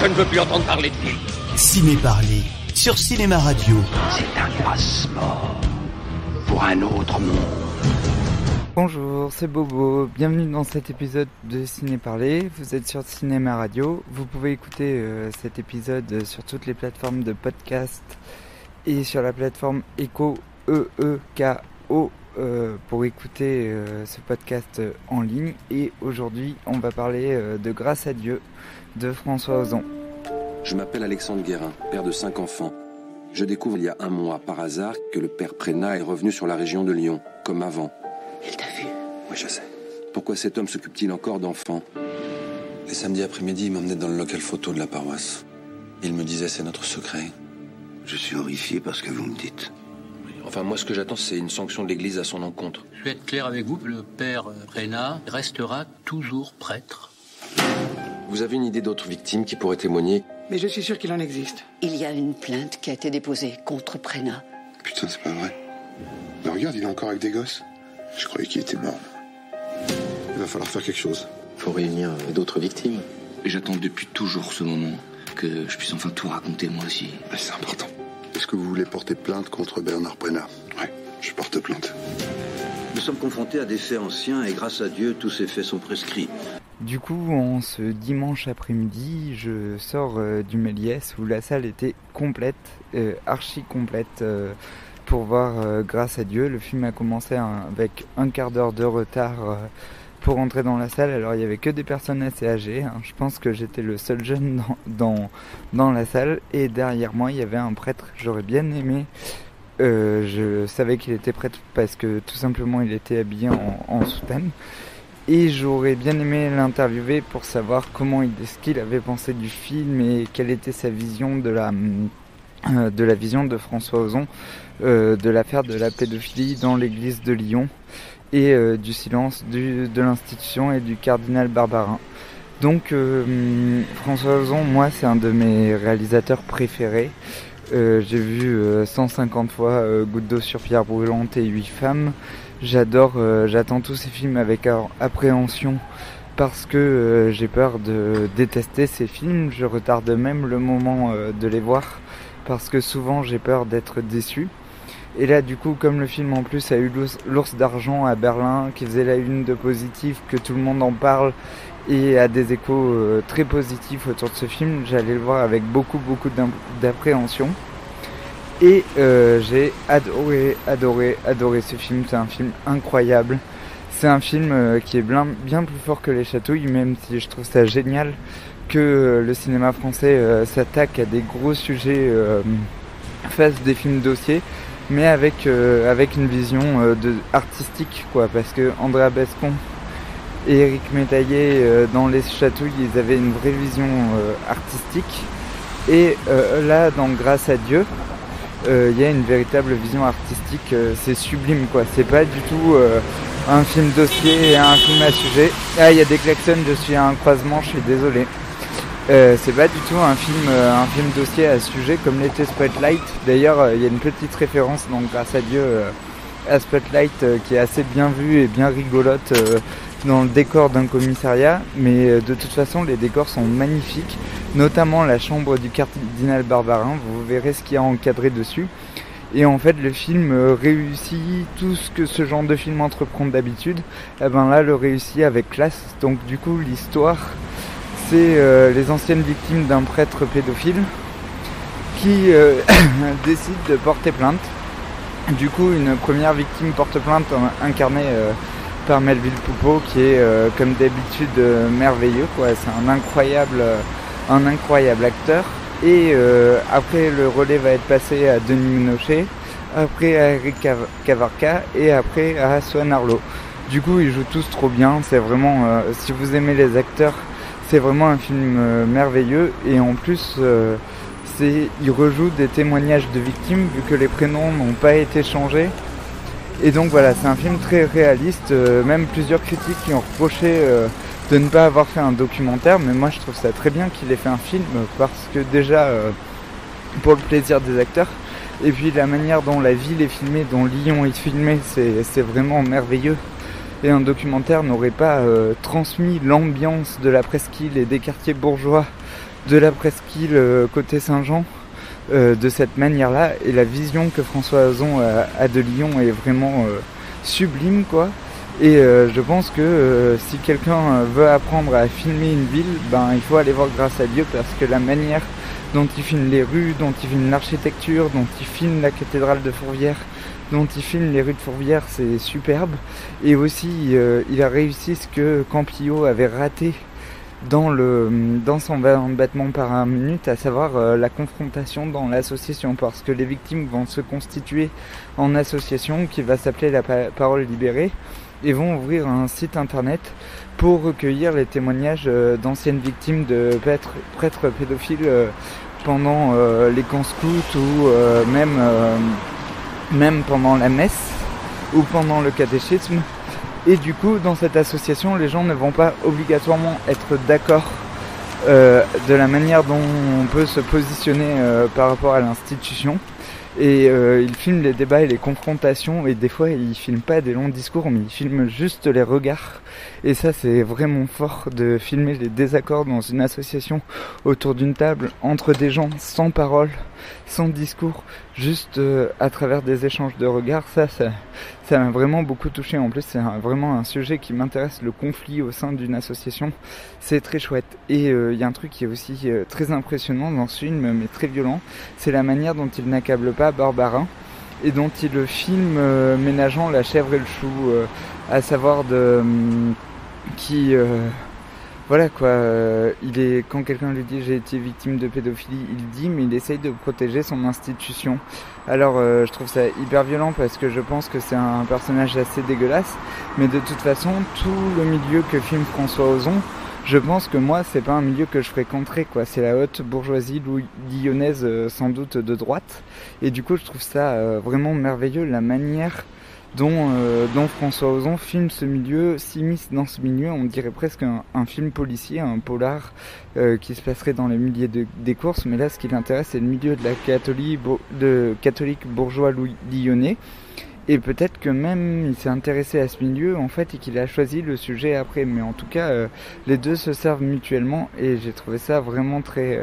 ne veux plus entendre parler de lui. Ciné-Parler, sur Cinéma Radio. C'est un passeport pour un autre monde. Bonjour, c'est Bobo, bienvenue dans cet épisode de Ciné-Parler, vous êtes sur Cinéma Radio, vous pouvez écouter cet épisode sur toutes les plateformes de podcast et sur la plateforme Echo, E-E-K-O, pour écouter ce podcast en ligne. Et aujourd'hui, on va parler de Grâce à Dieu de François Ozon. Je m'appelle Alexandre Guérin, père de 5 enfants. Je découvre il y a un mois, par hasard, que le père Prénat est revenu sur la région de Lyon, comme avant. Il t'a vu? Oui, je sais. Pourquoi cet homme s'occupe-t-il encore d'enfants? Les samedis après-midi, il m'emmenait dans le local photo de la paroisse. Il me disait, c'est notre secret. Je suis horrifié par ce que vous me dites. Enfin, moi, ce que j'attends, c'est une sanction de l'Église à son encontre. Je vais être clair avec vous, le père Prénat restera toujours prêtre. Vous avez une idée d'autres victimes qui pourraient témoigner? Mais je suis sûr qu'il en existe. Il y a une plainte qui a été déposée contre Prénat. Putain, c'est pas vrai. Mais regarde, il est encore avec des gosses. Je croyais qu'il était mort. Il va falloir faire quelque chose. Faut réunir d'autres victimes. Et j'attends depuis toujours ce moment, que je puisse enfin tout raconter moi aussi. Mais c'est important. Est-ce que vous voulez porter plainte contre Bernard Prénat? Ouais, je porte plainte. Nous sommes confrontés à des faits anciens et grâce à Dieu, tous ces faits sont prescrits. Du coup, en ce dimanche après-midi, je sors du Méliès où la salle était complète, archi complète, pour voir Grâce à Dieu. Le film a commencé avec un quart d'heure de retard pour entrer dans la salle. Alors il y avait que des personnes assez âgées, hein. Je pense que j'étais le seul jeune dans la salle. Et derrière moi, il y avait un prêtre. J'aurais bien aimé. Je savais qu'il était prêtre parce que tout simplement il était habillé en soutane. Et j'aurais bien aimé l'interviewer pour savoir ce qu'il avait pensé du film et quelle était sa vision de la vision de François Ozon, de l'affaire de la pédophilie dans l'église de Lyon et du silence de l'institution et du cardinal Barbarin. Donc François Ozon, moi c'est un de mes réalisateurs préférés. J'ai vu 150 fois Goutte d'eau sur pierre brûlante et 8 femmes. J'attends tous ces films avec appréhension parce que j'ai peur de détester ces films. Je retarde même le moment de les voir parce que souvent j'ai peur d'être déçu. Et là du coup, comme le film en plus a eu l'ours d'argent à Berlin qui faisait la une de positif, que tout le monde en parle et a des échos très positifs autour de ce film, j'allais le voir avec beaucoup d'appréhension. Et j'ai adoré ce film. C'est un film incroyable. C'est un film qui est bien plus fort que Les Chatouilles, même si je trouve ça génial que le cinéma français s'attaque à des gros sujets, fasse des films dossiers, mais avec une vision artistique, quoi. Parce que Andrea Bescon et Éric Métaillé dans Les Chatouilles, ils avaient une vraie vision artistique. Et là, dans Grâce à Dieu, il y a une véritable vision artistique, c'est sublime, quoi. C'est pas du tout un film dossier et un film à sujet. Ah, il y a des klaxons, je suis à un croisement, je suis désolé. C'est pas du tout un film dossier à sujet comme l'était Spotlight. D'ailleurs, il y a une petite référence dans Grâce à Dieu à Spotlight qui est assez bien vue et bien rigolote dans le décor d'un commissariat. Mais de toute façon, les décors sont magnifiques, notamment la chambre du cardinal Barbarin. Vous verrez ce qu'il y a encadré dessus. Et en fait, le film réussit tout ce que ce genre de film entreprend d'habitude. Et ben là, le réussit avec classe. Donc du coup, l'histoire, c'est les anciennes victimes d'un prêtre pédophile qui décide de porter plainte. Du coup, une première victime porte plainte incarnée par Melville Poupeau, qui est comme d'habitude merveilleux, quoi. C'est un incroyable acteur. Et après, le relais va être passé à Denis Ménochet, après à Eric Cavarca et après à Swan Arlo. Du coup, ils jouent tous trop bien. C'est vraiment, si vous aimez les acteurs, c'est vraiment un film merveilleux. Et en plus, il rejoue des témoignages de victimes, vu que les prénoms n'ont pas été changés. Et donc voilà, c'est un film très réaliste. Même plusieurs critiques qui ont reproché de ne pas avoir fait un documentaire, mais moi je trouve ça très bien qu'il ait fait un film, parce que déjà pour le plaisir des acteurs, et puis la manière dont la ville est filmée, dont Lyon est filmé, c'est vraiment merveilleux. Et un documentaire n'aurait pas transmis l'ambiance de la presqu'île et des quartiers bourgeois de la presqu'île côté Saint-Jean de cette manière-là, et la vision que François Ozon a de Lyon est vraiment sublime, quoi. Et je pense que si quelqu'un veut apprendre à filmer une ville, il faut aller voir Grâce à Dieu, parce que la manière dont il filme les rues, dont il filme l'architecture, dont il filme la cathédrale de Fourvière, dont il filme les rues de Fourvière, c'est superbe. Et aussi il a réussi ce que Campillo avait raté dans son 20 battements par minute, à savoir la confrontation dans l'association, parce que les victimes vont se constituer en association qui va s'appeler la Parole Libérée, et vont ouvrir un site internet pour recueillir les témoignages d'anciennes victimes de prêtres pédophiles pendant les camps scouts, ou même pendant la messe ou pendant le catéchisme. Et du coup, dans cette association, les gens ne vont pas obligatoirement être d'accord de la manière dont on peut se positionner par rapport à l'institution. Et il filme les débats et les confrontations, et des fois il filme pas des longs discours, mais il filme juste les regards. Et ça, c'est vraiment fort, de filmer les désaccords dans une association autour d'une table, entre des gens sans parole, sans discours, juste à travers des échanges de regards. Ça m'a vraiment beaucoup touché. En plus, c'est vraiment un sujet qui m'intéresse, le conflit au sein d'une association. C'est très chouette. Et il y a un truc qui est aussi très impressionnant dans ce film, mais très violent, c'est la manière dont il n'accable pas Barbarin, et dont il filme ménageant la chèvre et le chou, à savoir voilà quoi, quand quelqu'un lui dit j'ai été victime de pédophilie, il dit, mais il essaye de protéger son institution. Alors je trouve ça hyper violent, parce que je pense que c'est un personnage assez dégueulasse, mais de toute façon, tout le milieu que filme François Ozon, je pense que moi, c'est pas un milieu que je fréquenterais, quoi. C'est la haute bourgeoisie lyonnaise, sans doute de droite. Et du coup, je trouve ça vraiment merveilleux, la manière dont François Ozon filme ce milieu, s'immisce dans ce milieu. On dirait presque un film policier, un polar qui se passerait dans le milieu des courses. Mais là, ce qui l'intéresse, c'est le milieu de la catholique bourgeois lyonnais. Et peut-être que même il s'est intéressé à ce milieu en fait, et qu'il a choisi le sujet après. Mais en tout cas, les deux se servent mutuellement, et j'ai trouvé ça vraiment très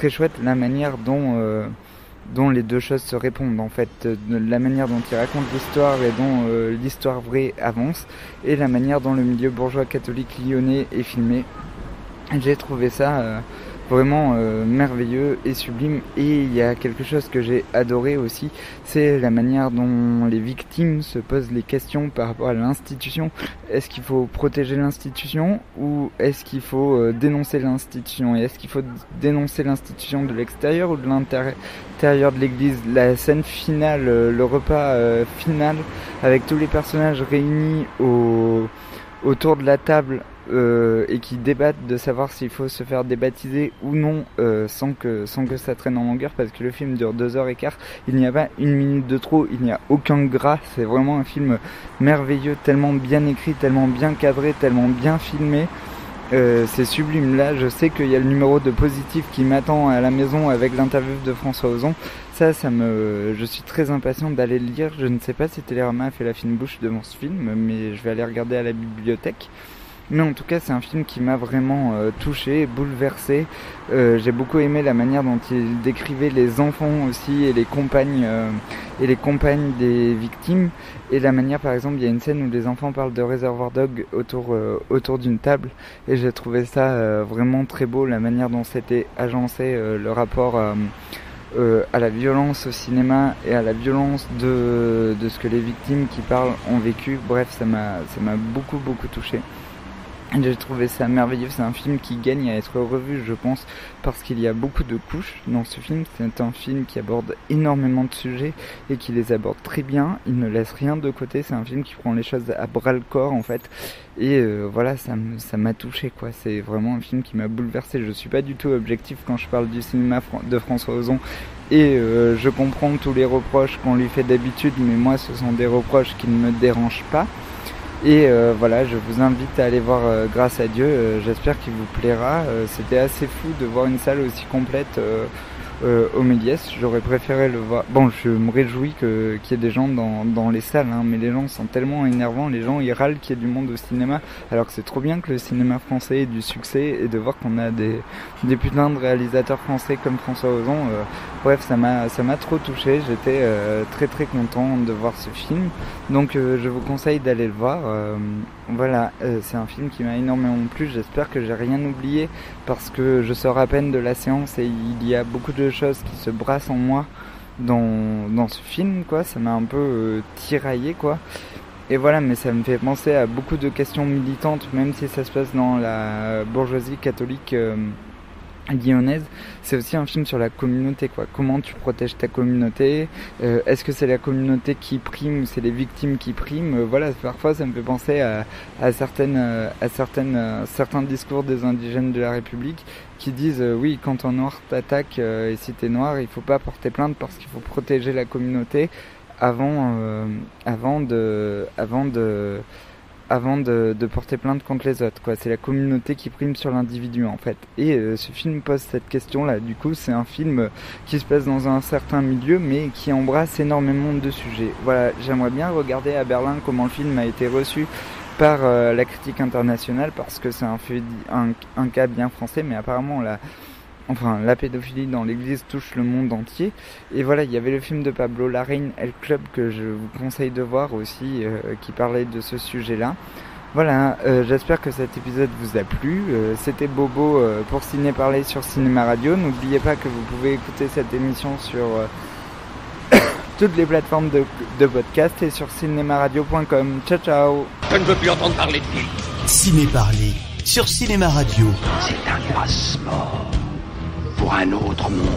chouette, la manière dont les deux choses se répondent en fait, la manière dont il raconte l'histoire et dont l'histoire vraie avance, et la manière dont le milieu bourgeois catholique lyonnais est filmé. J'ai trouvé ça vraiment merveilleux et sublime. Et il y a quelque chose que j'ai adoré aussi, c'est la manière dont les victimes se posent les questions par rapport à l'institution. Est-ce qu'il faut protéger l'institution, ou est-ce qu'il faut dénoncer l'institution? Et est-ce qu'il faut dénoncer l'institution de l'extérieur ou de l'intérieur de l'église? La scène finale, le repas final, avec tous les personnages réunis autour de la table, et qui débattent de savoir s'il faut se faire débaptiser ou non, sans que ça traîne en longueur, parce que le film dure 2h15, il n'y a pas une minute de trop, il n'y a aucun gras. C'est vraiment un film merveilleux, tellement bien écrit, tellement bien cadré, tellement bien filmé. C'est sublime. Là, je sais qu'il y a le numéro de Positif qui m'attend à la maison avec l'interview de François Ozon. Je suis très impatient d'aller le lire. Je ne sais pas si Télérama a fait la fine bouche devant ce film, mais je vais aller regarder à la bibliothèque. Mais en tout cas, c'est un film qui m'a vraiment touché, bouleversé. J'ai beaucoup aimé la manière dont il décrivait les enfants aussi, et les compagnes des victimes. Et la manière, par exemple, il y a une scène où les enfants parlent de Reservoir Dogs autour d'une table. Et j'ai trouvé ça vraiment très beau, la manière dont c'était agencé, le rapport à la violence au cinéma et à la violence de ce que les victimes qui parlent ont vécu. Bref, ça m'a beaucoup touché. J'ai trouvé ça merveilleux. C'est un film qui gagne à être revu, je pense, parce qu'il y a beaucoup de couches dans ce film. C'est un film qui aborde énormément de sujets et qui les aborde très bien. Il ne laisse rien de côté. C'est un film qui prend les choses à bras le corps en fait. Et voilà, ça m'a touché quoi. C'est vraiment un film qui m'a bouleversé. Je suis pas du tout objectif quand je parle du cinéma de François Ozon. Et je comprends tous les reproches qu'on lui fait d'habitude, mais moi ce sont des reproches qui ne me dérangent pas. Et voilà, je vous invite à aller voir Grâce à Dieu, j'espère qu'il vous plaira. C'était assez fou de voir une salle aussi complète au Méliès. J'aurais préféré le voir. Bon, je me réjouis qu'il y ait des gens dans les salles, hein, mais les gens sont tellement énervants, les gens ils râlent qu'il y ait du monde au cinéma, alors que c'est trop bien que le cinéma français ait du succès, et de voir qu'on a des putains de réalisateurs français comme François Ozon. Bref, ça m'a trop touché, j'étais très très content de voir ce film, donc je vous conseille d'aller le voir. Voilà, c'est un film qui m'a énormément plu, j'espère que j'ai rien oublié, parce que je sors à peine de la séance et il y a beaucoup de choses qui se brassent en moi dans ce film, quoi. Ça m'a un peu tiraillé, quoi. Et voilà, mais ça me fait penser à beaucoup de questions militantes, même si ça se passe dans la bourgeoisie catholique lyonnaise. C'est aussi un film sur la communauté, quoi. Comment tu protèges ta communauté, est-ce que c'est la communauté qui prime ou c'est les victimes qui priment, voilà, parfois ça me fait penser à certains discours des indigènes de la République qui disent oui, quand un noir t'attaque et si t'es noir, il faut pas porter plainte parce qu'il faut protéger la communauté avant de porter plainte contre les autres, quoi. C'est la communauté qui prime sur l'individu, en fait. Et ce film pose cette question-là. Du coup, c'est un film qui se passe dans un certain milieu, mais qui embrasse énormément de sujets. Voilà, j'aimerais bien regarder à Berlin comment le film a été reçu par la critique internationale, parce que c'est un cas bien français, mais apparemment la pédophilie dans l'église touche le monde entier. Et voilà, il y avait le film de Pablo Larraín, El Club, que je vous conseille de voir aussi, qui parlait de ce sujet-là. Voilà, j'espère que cet épisode vous a plu. C'était Bobo pour Ciné Parler sur Cinéma Radio. N'oubliez pas que vous pouvez écouter cette émission sur toutes les plateformes de podcast et sur cinémaradio.com. Ciao ciao. Je ne veux plus entendre parler de lui. Ciné Parler sur Cinéma Radio. C'est un passeport pour un autre monde.